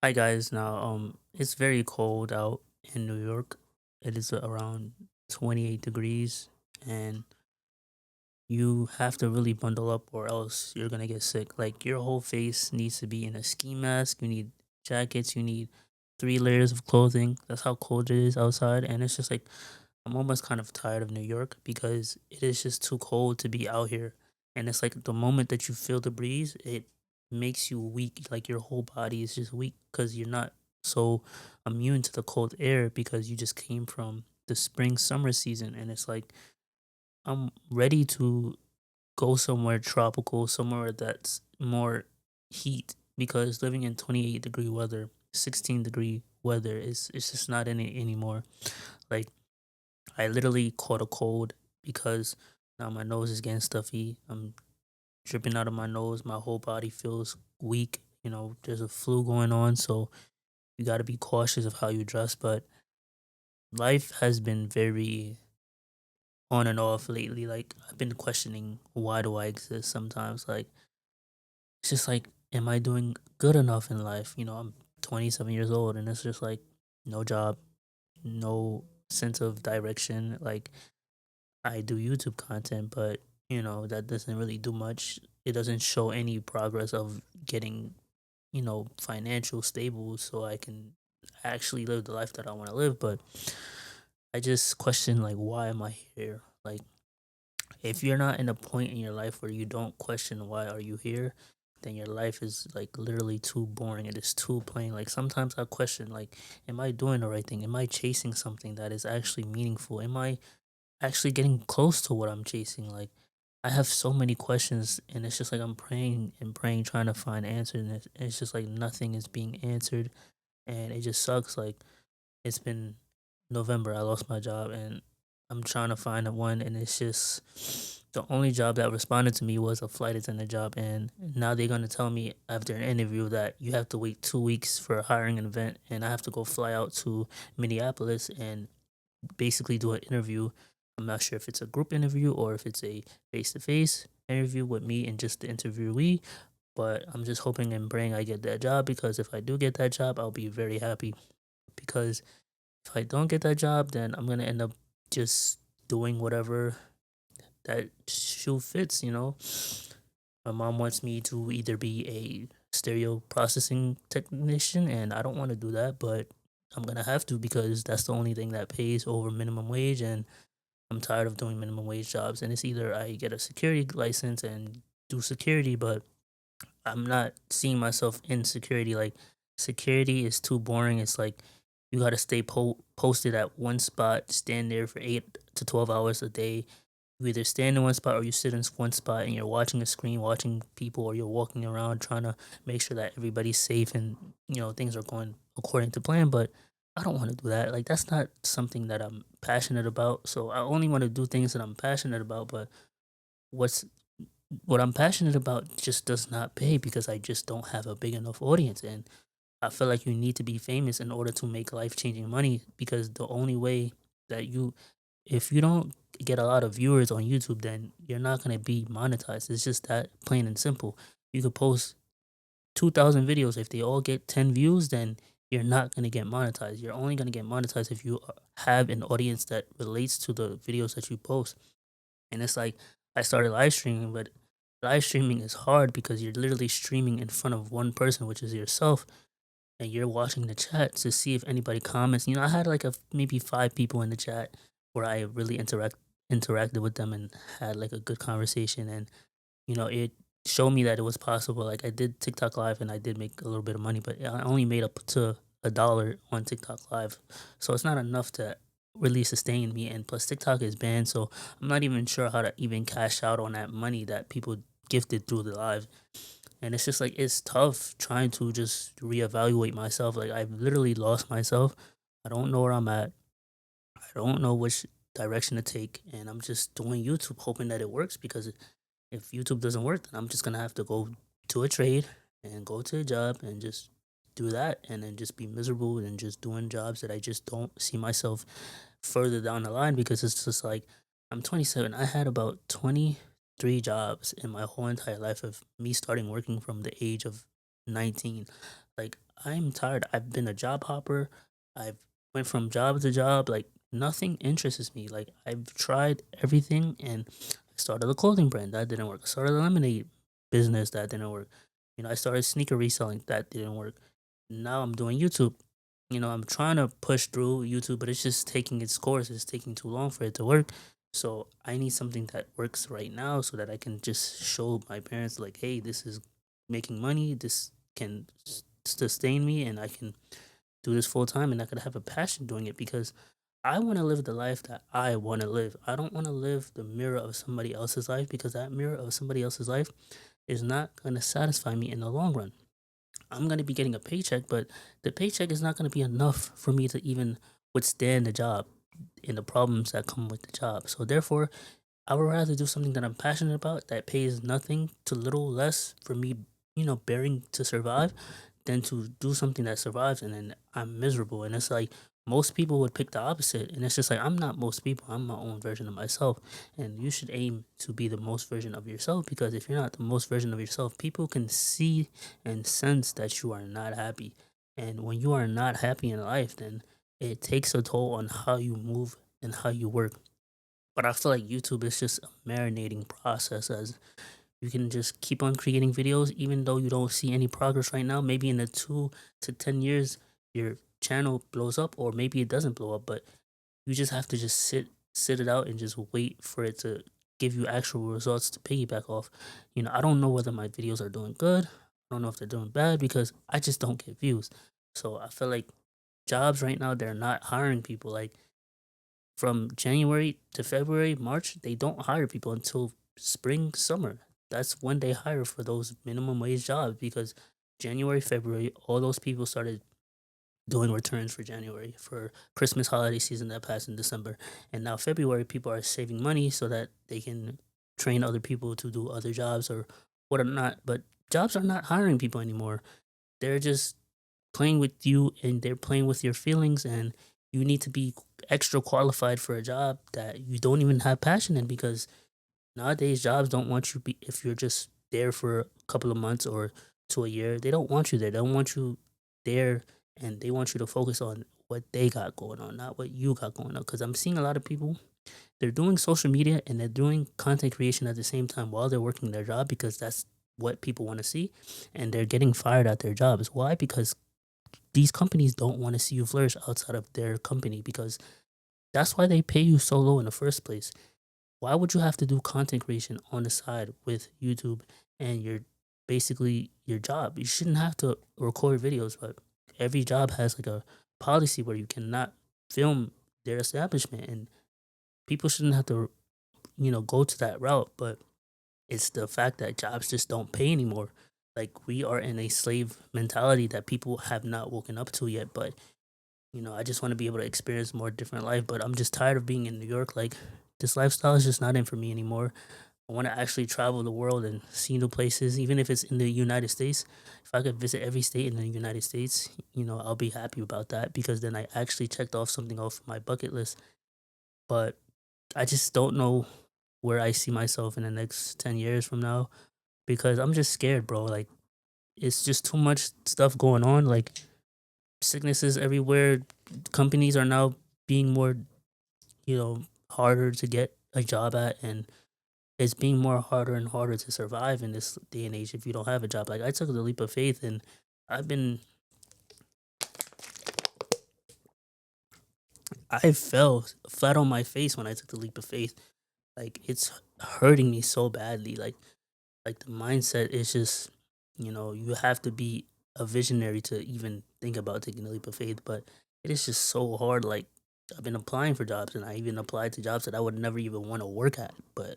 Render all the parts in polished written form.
Hi guys. Now, it's very cold out in New York. It is around 28 degrees, and you have to really bundle up, or else you're gonna get sick. Like your whole face needs to be in a ski mask. You need jackets. You need 3 layers of clothing. That's how cold it is outside, and it's just like I'm almost kind of tired of New York because it is just too cold to be out here. And it's like the moment that you feel the breeze, it makes you weak. Like your whole body is just weak because you're not so immune to the cold air because you just came from the spring summer season. And it's like I'm ready to go somewhere tropical, somewhere that's more heat because living in 28-degree weather, 16-degree weather is it's just not in it anymore. Like I literally caught a cold because now my nose is getting stuffy. I'm dripping out of my nose. My whole body feels weak. There's a flu going on, so you got to be cautious of how you dress. But life has been very on and off lately. Like I've been questioning why do I exist sometimes. Like it's just like, am I doing good enough in life? I'm 27 years old, and it's just like no job, no sense of direction. Like I do YouTube content, but that doesn't really do much. It doesn't show any progress of getting, financial stable so I can actually live the life that I want to live. But I just question like why am I here? Like if you're not in a point in your life where you don't question why are you here, then your life is like literally too boring. It is too plain. Like sometimes I question like, am I doing the right thing? Am I chasing something that is actually meaningful? Am I actually getting close to what I'm chasing? Like, I have so many questions, and it's just like I'm praying and praying, trying to find answers, and it's just like nothing is being answered, and it just sucks. Like, it's been November, I lost my job, and I'm trying to find a one, and it's just the only job that responded to me was a flight attendant job, and now they're gonna tell me after an interview that you have to wait 2 weeks for a hiring event, and I have to go fly out to Minneapolis and basically do an interview. I'm not sure if it's a group interview or if it's a face to face interview with me and just the interviewee. But I'm just hoping and praying I get that job because if I do get that job, I'll be very happy. Because if I don't get that job, then I'm gonna end up just doing whatever that shoe fits. My mom wants me to either be a stereo processing technician, and I don't want to do that, but I'm gonna have to because that's the only thing that pays over minimum wage, and I'm tired of doing minimum wage jobs. And it's either I get a security license and do security, but I'm not seeing myself in security. Like security is too boring. It's like you got to stay posted at one spot, stand there for 8 to 12 hours a day. You either stand in one spot or you sit in one spot and you're watching a screen, watching people, or you're walking around trying to make sure that everybody's safe and things are going according to plan. But I don't want to do that. Like that's not something that I'm passionate about. So I only want to do things that I'm passionate about. But what's what I'm passionate about just does not pay because I just don't have a big enough audience. And I feel like you need to be famous in order to make life changing money because the only way that if you don't get a lot of viewers on YouTube, then you're not going to be monetized. It's just that plain and simple. You could post 2,000 videos. If they all get 10 views, then you're not going to get monetized. You're only going to get monetized if you have an audience that relates to the videos that you post. And it's like I started live streaming, but live streaming is hard because you're literally streaming in front of one person, which is yourself, and you're watching the chat to see if anybody comments. I had like a maybe 5 people in the chat where I really interacted with them and had like a good conversation, and it showed me that it was possible. Like I did TikTok live and I did make a little bit of money, but I only made up to $1 on TikTok live, so it's not enough to really sustain me. And plus, TikTok is banned, so I'm not even sure how to even cash out on that money that people gifted through the live. And it's just like it's tough trying to just reevaluate myself. Like I've literally lost myself. I don't know where I'm at. I don't know which direction to take, and I'm just doing YouTube hoping that it works because if YouTube doesn't work, then I'm just gonna have to go to a trade and go to a job and just do that and then just be miserable and just doing jobs that I just don't see myself further down the line because it's just like I'm 27. I had about 23 jobs in my whole entire life of me starting working from the age of 19. Like I'm tired. I've been a job hopper. I've went from job to job. Like nothing interests me. Like I've tried everything, and I started a clothing brand that didn't work. I started a lemonade business that didn't work. I started sneaker reselling that didn't work. Now I'm doing YouTube. I'm trying to push through YouTube, but it's just taking its course. It's taking too long for it to work. So I need something that works right now so that I can just show my parents, like, hey, this is making money. This can sustain me, and I can do this full time, and I could have a passion doing it because I want to live the life that I want to live. I don't want to live the mirror of somebody else's life because that mirror of somebody else's life is not going to satisfy me in the long run. I'm going to be getting a paycheck, but the paycheck is not going to be enough for me to even withstand the job and the problems that come with the job. So therefore, I would rather do something that I'm passionate about that pays nothing to little less for me, bearing to survive than to do something that survives and then I'm miserable. And it's like most people would pick the opposite. And it's just like I'm not most people. I'm my own version of myself. And you should aim to be the most version of yourself because if you're not the most version of yourself, people can see and sense that you are not happy. And when you are not happy in life, then it takes a toll on how you move and how you work. But I feel like YouTube is just a marinating process as you can just keep on creating videos even though you don't see any progress right now. Maybe in the 2 to 10 years your channel blows up or maybe it doesn't blow up, but you just have to just sit it out and just wait for it to give you actual results to piggyback off. I don't know whether my videos are doing good. I don't know if they're doing bad because I just don't get views. So I feel like jobs right now they're not hiring people. Like from January to February, March, they don't hire people until spring, summer. That's when they hire for those minimum wage jobs because January, February, all those people started doing returns for January for Christmas holiday season that passed in December. And now February, people are saving money so that they can train other people to do other jobs or whatnot. But jobs are not hiring people anymore. They're just playing with you and they're playing with your feelings and you need to be extra qualified for a job that you don't even have passion in because nowadays jobs don't want you if you're just there for a couple of months or to a year. They don't want you there. They don't want you there and they want you to focus on what they got going on, not what you got going on. Because I'm seeing a lot of people, they're doing social media and they're doing content creation at the same time while they're working their job because that's what people want to see and they're getting fired at their jobs. Why? Because these companies don't want to see you flourish outside of their company because that's why they pay you so low in the first place. Why would you have to do content creation on the side with YouTube and your basically your job? You shouldn't have to record videos, but every job has like a policy where you cannot film their establishment and people shouldn't have to, go to that route, but it's the fact that jobs just don't pay anymore. Like we are in a slave mentality that people have not woken up to yet, but I just want to be able to experience more different life, but I'm just tired of being in New York. Like this lifestyle is just not in for me anymore. I want to actually travel the world and see new places, even if it's in the United States. If I could visit every state in the United States, I'll be happy about that because then I actually checked off something off my bucket list. But I just don't know where I see myself in the next 10 years from now because I'm just scared, bro. Like it's just too much stuff going on. Like sicknesses everywhere. Companies are now being more, harder to get a job at, and it's being more harder and harder to survive in this day and age if you don't have a job. Like I took the leap of faith, and I've been, I fell flat on my face when I took the leap of faith. Like it's hurting me so badly. Like the mindset is just, you have to be a visionary to even think about taking a leap of faith, but it is just so hard. Like I've been applying for jobs and I even applied to jobs that I would never even want to work at, but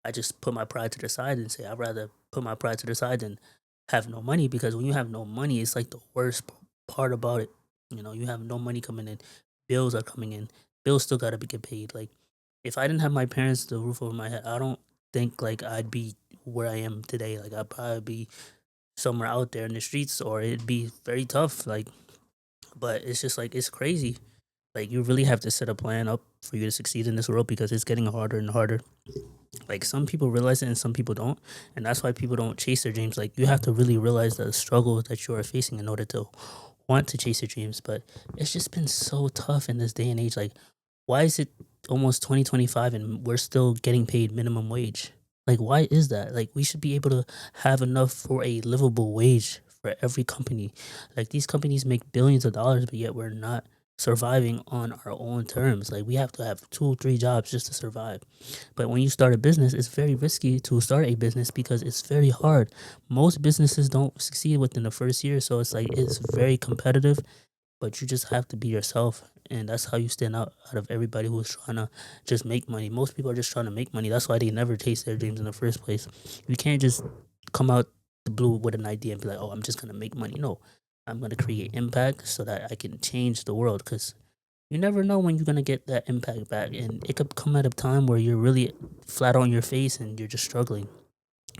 I just put my pride to the side and say I'd rather put my pride to the side than have no money because when you have no money, it's like the worst part about it. You have no money coming in, bills are coming in, bills still gotta be get paid. Like if I didn't have my parents, the roof over my head, I don't think like I'd be where I am today. Like I'd probably be somewhere out there in the streets or it'd be very tough. Like but it's just like it's crazy. Like you really have to set a plan up for you to succeed in this world because it's getting harder and harder. Like some people realize it and some people don't, and that's why people don't chase their dreams. Like you have to really realize the struggle that you are facing in order to want to chase your dreams. But it's just been so tough in this day and age. Like, why is it almost 2025 and we're still getting paid minimum wage? Like, why is that? Like, we should be able to have enough for a livable wage for every company. Like, these companies make billions of dollars, but yet we're not surviving on our own terms. Like, we have to have two, three jobs just to survive. But when you start a business, it's very risky to start a business because it's very hard. Most businesses don't succeed within the first year, so it's like it's very competitive, but you just have to be yourself, and that's how you stand out of everybody who's trying to just make money. Most people are just trying to make money. That's why they never chase their dreams in the first place. You can't just come out the blue with an idea and be like, "Oh, I'm just gonna make money." No, I'm gonna create impact so that I can change the world. Because you never know when you're gonna get that impact back, and it could come at a time where you're really flat on your face and you're just struggling.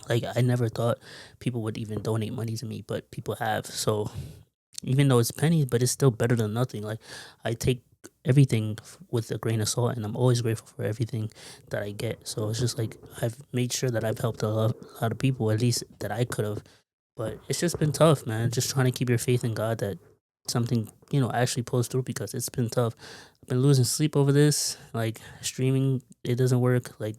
Like I never thought people would even donate money to me, but people have. So even though it's pennies, but it's still better than nothing. Like I take everything with a grain of salt, and I'm always grateful for everything that I get. So it's just like I've made sure that I've helped a lot of people, at least that I could have. But it's just been tough, man. Just trying to keep your faith in God that something actually pulls through because it's been tough. I've been losing sleep over this. Like streaming, it doesn't work. Like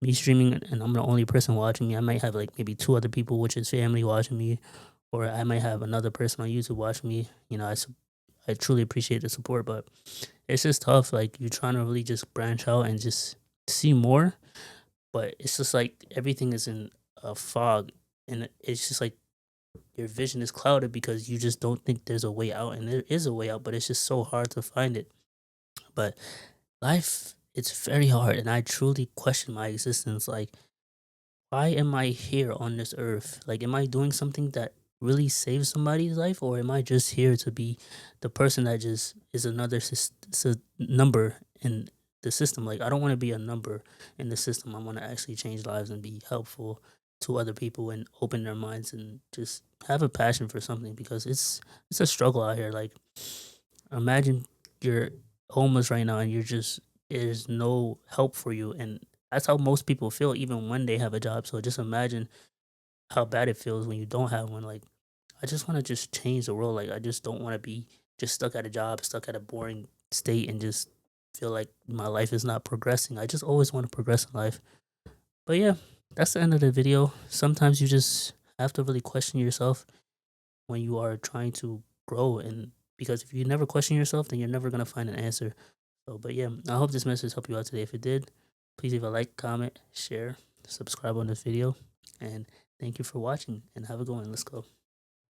me streaming, and I'm the only person watching me. I might have like maybe two other people, which is family, watching me, or I might have another person on YouTube watching me. I truly appreciate the support, but it's just tough. Like you're trying to really just branch out and just see more, but it's just like everything is in a fog, and it's just like your vision is clouded because you just don't think there's a way out, and there is a way out, but it's just so hard to find it. But life, it's very hard, and I truly question my existence. Like why am I here on this earth? Like, am I doing something that really saves somebody's life, or am I just here to be the person that just is another number in the system? Like, I don't want to be a number in the system. I want to actually change lives and be helpful to other people and open their minds and just have a passion for something because it's a struggle out here. Like, imagine you're homeless right now and you're just there's no help for you, and that's how most people feel even when they have a job. So just imagine how bad it feels when you don't have one. Like I just want to just change the world. Like I just don't want to be just stuck at a job, stuck at a boring state, and just feel like my life is not progressing. I just always want to progress in life. But yeah, that's the end of the video. Sometimes you just have to really question yourself when you are trying to grow, and because if you never question yourself, then you're never gonna find an answer. So, but yeah, I hope this message helped you out today. If it did, please leave a like, comment, share, subscribe on this video, and thank you for watching. And have a good one. Let's go.